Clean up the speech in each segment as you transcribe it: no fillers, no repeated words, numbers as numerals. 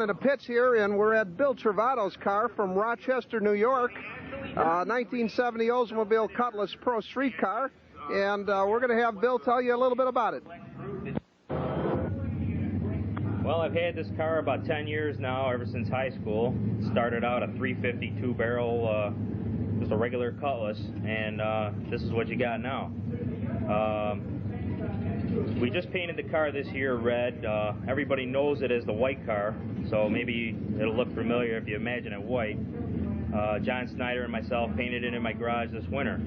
In a pits here, and we're at Bill Travato's car from Rochester, New York, 1970 Oldsmobile Cutlass Pro Street car, and we're going to have Bill tell you a little bit about it. Well, I've had this car about 10 years now, ever since high school. Started out a 352 barrel, just a regular Cutlass, and this is what you got now. We just painted the car this year red. Everybody knows it as the white car, so maybe it'll look familiar if you imagine it white. John Snyder and myself painted it in my garage this winter.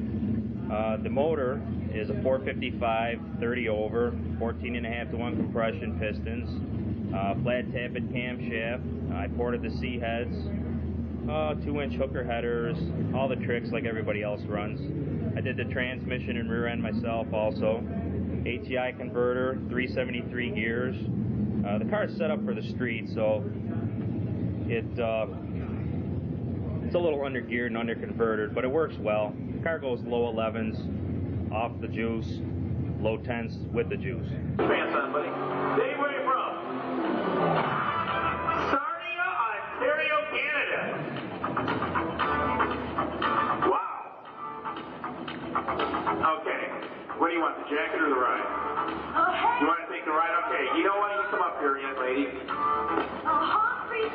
The motor is a 455, 30 over, 14.5 to 1 compression pistons, flat tappet camshaft. I ported the C heads, 2-inch hooker headers, all the tricks like everybody else runs. I did the transmission and rear end myself also. ATI converter, 373 gears. The car is set up for the street, so it's a little under geared and under converted, but it works well. The car goes low 11s off the juice, low 10s with the juice. Pants on, buddy. Dave, where are you from? Sarnia, Ontario, Canada. Wow. Okay. What do you want, the jacket or the ride? You want to take the ride? Okay. You know what? You come up here, young lady. A hungry,